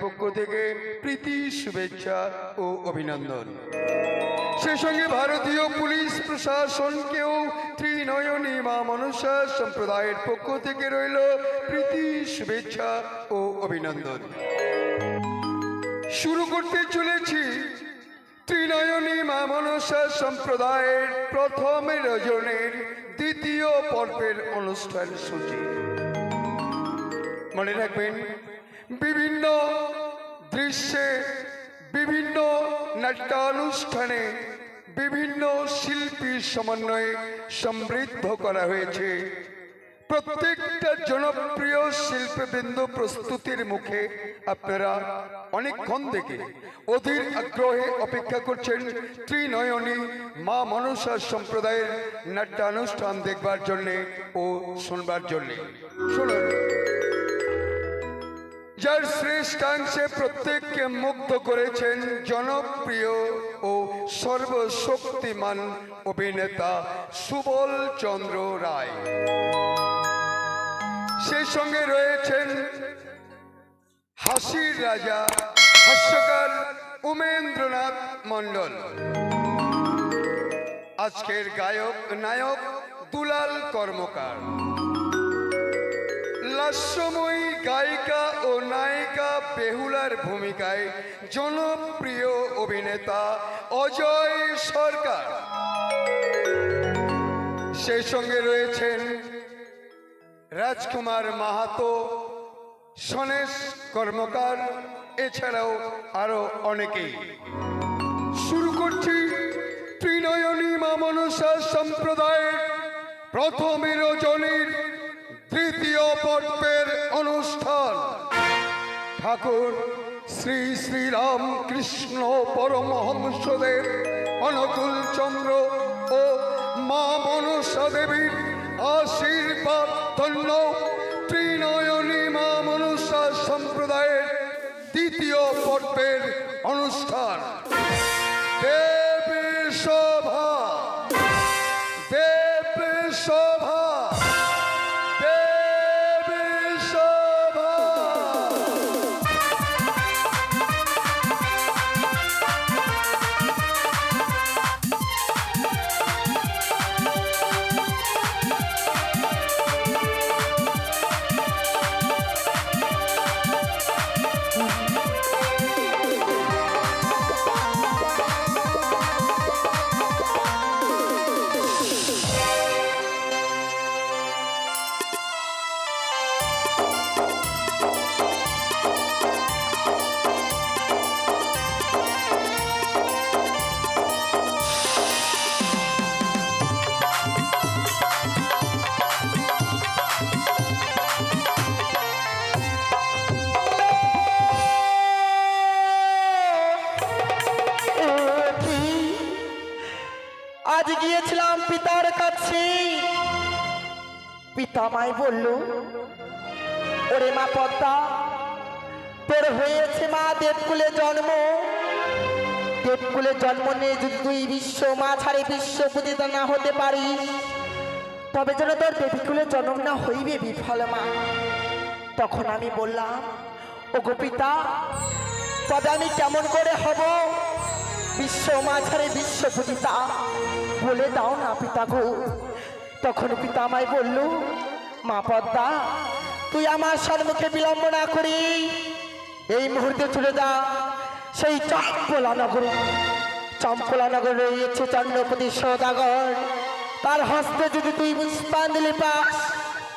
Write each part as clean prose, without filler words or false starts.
পক্ষ থেকে প্রীতি শুভেচ্ছা ও অভিনন্দন। সেই সঙ্গে ভারতীয় পুলিশ প্রশাসনকেও ত্রিনয়নী মা মনসা সম্প্রদায়ের পক্ষ থেকে রইল প্রীতি শুভেচ্ছা ও অভিনন্দন। শুরু করতে চলেছি ত্রিনয়নী মা মনসা সম্প্রদায়ের প্রথম রজনীর দ্বিতীয় পর্বের অনুষ্ঠান সূচি। মনে রাখবেন, বিভিন্ন দৃশ্যে, বিভিন্ন নাট্যানুষ্ঠানে বিভিন্ন শিল্পীর সমন্বয়ে সমৃদ্ধ করা হয়েছে। প্রত্যেকটা জনপ্রিয় শিল্পবৃন্দ প্রস্তুতির মুখে আপনারা অনেকক্ষণ থেকে অধীর আগ্রহে অপেক্ষা করছেন ত্রিনয়নী মা মনসা সম্প্রদায়ের নাট্যানুষ্ঠান দেখবার জন্যে ও শুনবার জন্যে। শুনুন, যার শ্রেষ্ঠাংশে প্রত্যেককে মুগ্ধ করেছেন জনপ্রিয় ও সর্বশক্তিমান অভিনেতা সুবল চন্দ্র রায়। সেই সঙ্গে রয়েছেন হাসির রাজা হাস্যকার উমেন্দ্রনাথ মণ্ডল, আজকের গায়ক নায়ক দুলাল কর্মকার, লাস্যময়ী গায়িকা ও নায়িকা বেহুলার ভূমিকায় জনপ্রিয় অভিনেতা অজয় সরকার। সেই সঙ্গে রয়েছেন রাজকুমার মাহাতো, সনেশ কর্মকার, এছাড়াও আরো অনেকেই। শুরু করছি ত্রিনয়নী মা মনসা সম্প্রদায়ের প্রথম রজনীর তৃতীয় পর্বের অনুষ্ঠান। ঠাকুর শ্রী শ্রী রামকৃষ্ণ পরমহংসদেব অনুকূল চন্দ্র ও মা মনসা দেবীর আশীর্বাদ ধন্য ত্রিনয়নী মা মনসা সম্প্রদায়ের দ্বিতীয় পর্বের অনুষ্ঠান। দেবী শোভা, দেবী শোভা, দেবী শোভা। আজ গিয়েছিলাম পিতার কাছে, পিতা আমায় বলল, ওরে মা পদ্মা, তোর হয়েছে মা দেবকুলে জন্ম। দেবকুলে জন্ম নিয়ে যদি তুই বিশ্ব মা ছাড়ে বিশ্ব পূজিত না হতে পারিস, তবে যেন তোর দেবীকুলে জন্ম না হইবে বিফল মা। তখন আমি বললাম, ও গো পিতা, তবে আমি কেমন করে হব বিশ্ব মা ছাড়ে বিশ্ব পূজিতা? বলে দাও না পিতা গো। তখন পিতা আমায় বলল, মা পদ্মা, তুই আমার সম্মুখে বিলম্ব না করি এই মুহূর্তে চলে যা সেই চম্পলা নগরে। চম্পলা নগরে রয়েছে চন্দ্রপতি সদাগর, তার হস্তে যদি তুই পুষ্পাঞ্জলি পাস,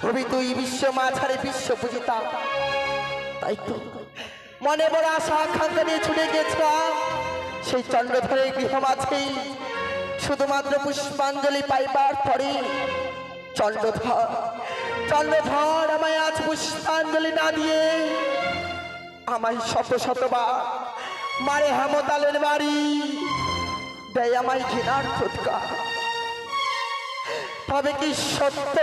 হবি তুই বিশ্ব মা ছাড়ে বিশ্ব পূজিতা। তাই তো মনে বড় আশা আকাঙ্ক্ষা নিয়ে ছুটে গেছিলাম সেই চন্দ্রধরের গৃহ মাঝেই। শুধুমাত্র পুষ্পাঞ্জলি পাইবার পরে চন্দ্রধর চন্দ্রধর আমায় আজ পুষ্পাঞ্জলি না দিয়ে আমায় শত শতবার মারে হেমতালের বাড়ি দেয় আমায় ঘৃণার ফুৎকার। তবে কি সত্য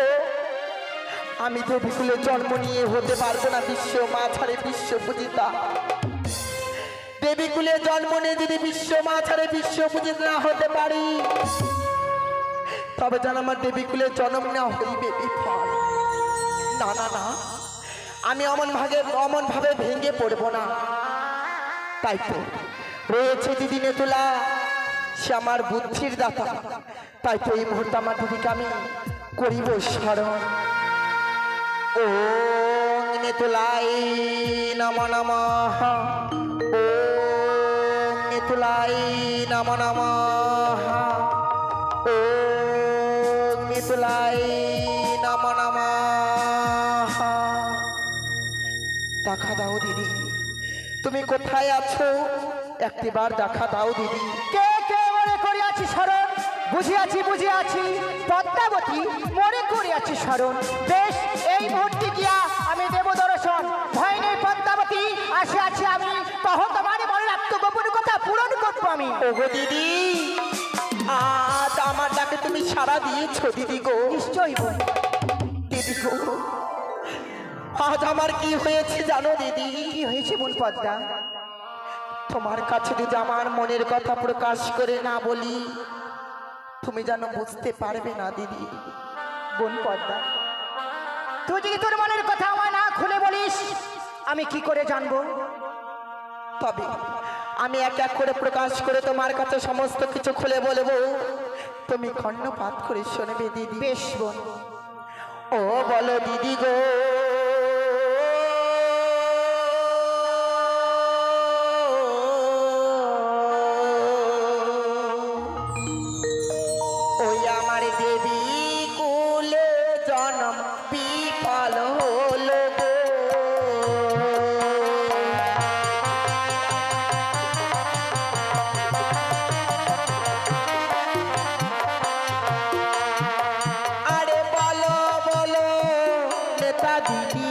আমি দেবীকুলে জন্ম নিয়ে হতে পারবো না বিশ্ব মা ছাড়ে বিশ্ব পূজিতা? দেবীকুলে জন্ম নিয়ে যদি বিশ্ব মা ছাড়ে বিশ্ব পূজিতা না হতে পারি, তবে যেন আমার দেবীকুলে জন্ম না হইবে বিফল। না না না, আমি অমন ভাবে ভেঙে পড়বো না। তাই তো রয়েছে দিদি নেতুলা, সে আমার বুদ্ধির দাতা। তাই তো এই মুহূর্তে আমার দিদিকে আমি করিব স্মরণ। ও নেতুলাই নমঃ নমঃ, ও নেতুলাই নমঃ নমঃ, ও নেতুলাই নমঃ নমঃ। দেখা দাও দিদি, তুমি কোথায় আছো? একটিবার দেখা দাও দিদি। কে কে মনে করিয়াছি স্মরণ, বুঝিয়াছি পদ্মাবতী মনে করিয়াছি স্মরণ। বেশ, এই মুহূর্তে গিয়া আমি দেব দর্শন। ভয় নেই পদ্মাবতী, আসিয়াছি আমি, তখন তোমার মনের আত্মগোপন কথা পূরণ করবো আমি। ওগো দিদি, আজ আমার ডাকে তুমি সাড়া দিয়েছো দিদি গো। নিশ্চয়ই বোন। দিদি গো, আজ আমার কি হয়েছে জানো দিদি? কি হয়েছে বোন পদ্মা? তোমার কাছে যদি আমার মনের কথা প্রকাশ করে না বলি, তুমি যেন বুঝতে পারবে না দিদি। বোন পদ্মা, তুই যদি তোর মনের কথা আমায় না খুলে বলিস, আমি কি করে জানবো? তবে আমি এক এক করে প্রকাশ করে তোমার কাছে সমস্ত কিছু খুলে বলবো, তুমি কর্ণপাত করে শুনবে দিদি। বেশ বোন। ও বলো দিদি গো, ওই আমার দেবী কুলে জন্ম বিফল হলো গো। আরে বলো বলো নেতা দিদি,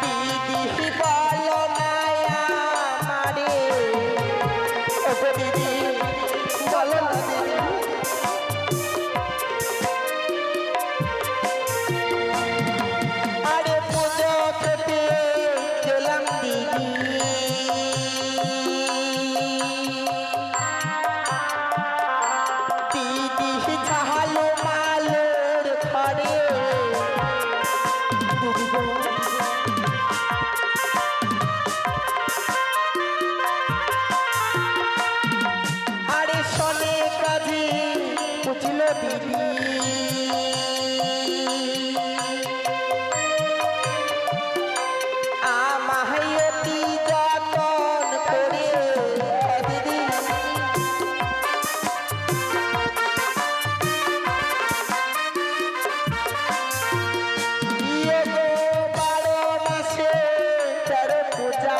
দিদি বলো না আমারে। ওগো দিদি বলো না দিদি। আরে পুজো খেতে গেলাম দিদি, দিদি ঝালো মালের ঘরে। দিদি গো, আরে শোনে কাজে বুঝল দিদি, আমায় অতি যতন করে দিদি। ইয়ে গো 12 মাসে 13 পূজা,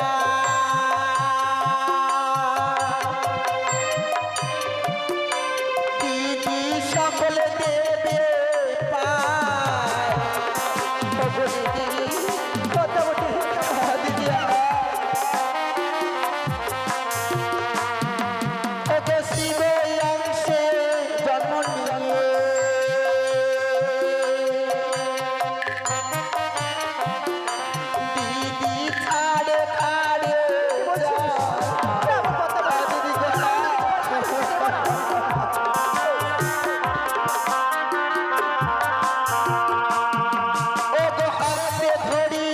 দিদি সকল দেবে পায়। ওগো দিদি, পদ্মাবতী, দিদি ওগো শিব অংশে জন্ম নিয়ে দিদি ছাড়ে খাড়ে দিদি গো। ওগো হাতে ধরি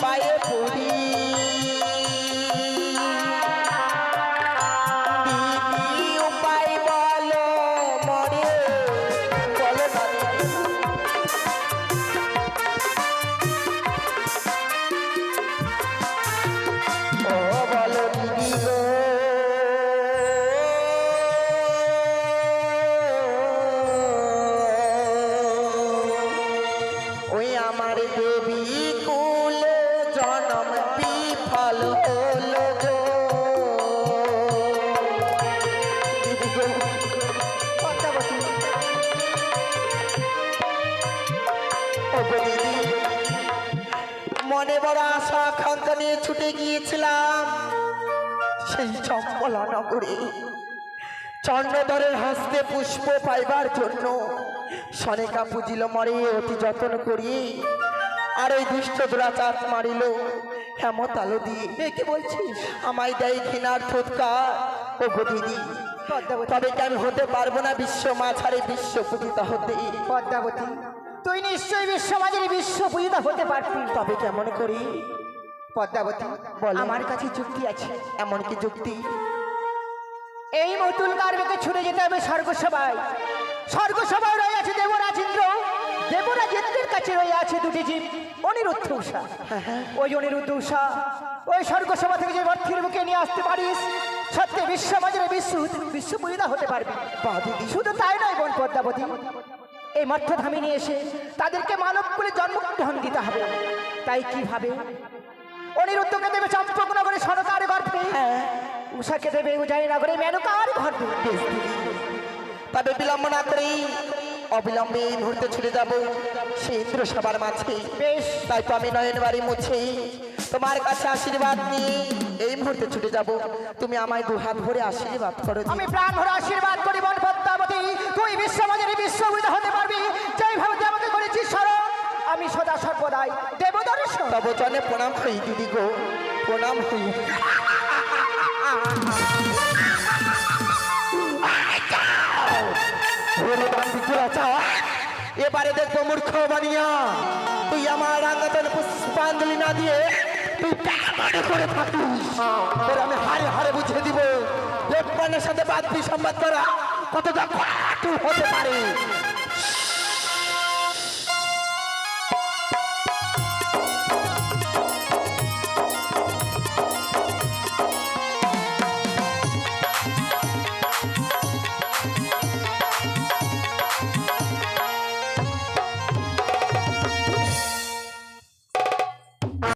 পায়ে পড়ি, দিদি উপায় বলো মরে, বলো না দিদি। ও বলো দিদি গো, ওই আমার দেবী কুলে জন্ম বিফল হলো গো। দিদি গো, পদ্মাবতী, ওগো দিদি, মনে বড় আশা আকাঙ্ক্ষা নিয়ে ছুটে গিয়েছিলাম সেই চম্পলা নগরে, চন্দ্রধরের হস্তে পুষ্প পাইবার জন্য। সনেকা পুজিল মরে অতি যত্ন করি, আর ওই দুষ্ট দুরাচার মারিল হেমতালো দিয়ে। কি বলছিস? আমায় দেয় ঘৃণার থোৎকার। ওগো দিদি, পদ্মাবতী, তবে কি আমি হতে পারবো না বিশ্ব মাঝারে বিশ্ব পূজিতা হতে? পদ্মাবতী, তুই নিশ্চয়ই বিশ্বমাজের বিশ্ব পূজিতা হতে পারবি। তবে কেমন করি? পদ্মাবতী, বলো। আমার কাছে যুক্তি আছে। এমন কি যুক্তি? এই মতুল গার্বেকে ছুটে যেতে হবে স্বর্গসভায়। স্বর্গসভায় রয়ে আছে দেবরাজ ইন্দ্র। দেবরাজ ইন্দ্রের কাছে রয়ে আছে দুটি জীব, অনিরুদ্ধ উষা। ওই অনিরুদ্ধ উষা ওই স্বর্গসভা থেকে যে অর্থের বুকে নিয়ে আসতে পারিস, সত্যি বিশ্বমাজের বিশ্ব পূজিতা হতে পারবি। বাহ দিদি, শুধু তাই নয় বোন পদ্মাবতী, এই মর্থধামে নিয়ে এসে তাদেরকে মানব কুলে জন্মগ্রহণ দিতে হবে। তাই কিভাবে? অনিরুদ্ধকে দেবে চম্পকনগরে সনকার গর্ভে, উষাকে দেবে উদয়নগরে মেনকার গর্ভে। বেশ দিদি, তবে বিলম্ব না করেই অবিলম্বে এই মুহূর্তে ছুটে যাব সে ইন্দ্র সবার মাঝে। বেশ, তাই তো আমি নয়ন বাড়ি মুছে তোমার কাছে আশীর্বাদ নিয়ে এই মুহূর্তে ছুটে যাব। তুমি আমায় দু হাত ভরে আশীর্বাদ করো দিদি। আমি প্রাণ ভরে আশীর্বাদ করি বোন পদ্মাবতী, তুই বিশ্বমাজের বিশ্ববিদ হতে পারবি। যেইভাবে তুই আমাকে করেছিস স্মরণ, আমি সদা সর্বদাই দেবদর্শন। তব জনে প্রণাম হই দিদি গো, প্রণাম হই। এবারে দেখবো মূর্খ বানিয়া তুই আমার আঙ্গতন পুষ্পাঞ্জলি না দিয়ে তুই টাকা করে থাকিস। তোর আমি হারে হারে বুঝিয়ে দিব লেপনের সাথে বাদ সংবাদ করা কতটা কঠোর হতে পারে।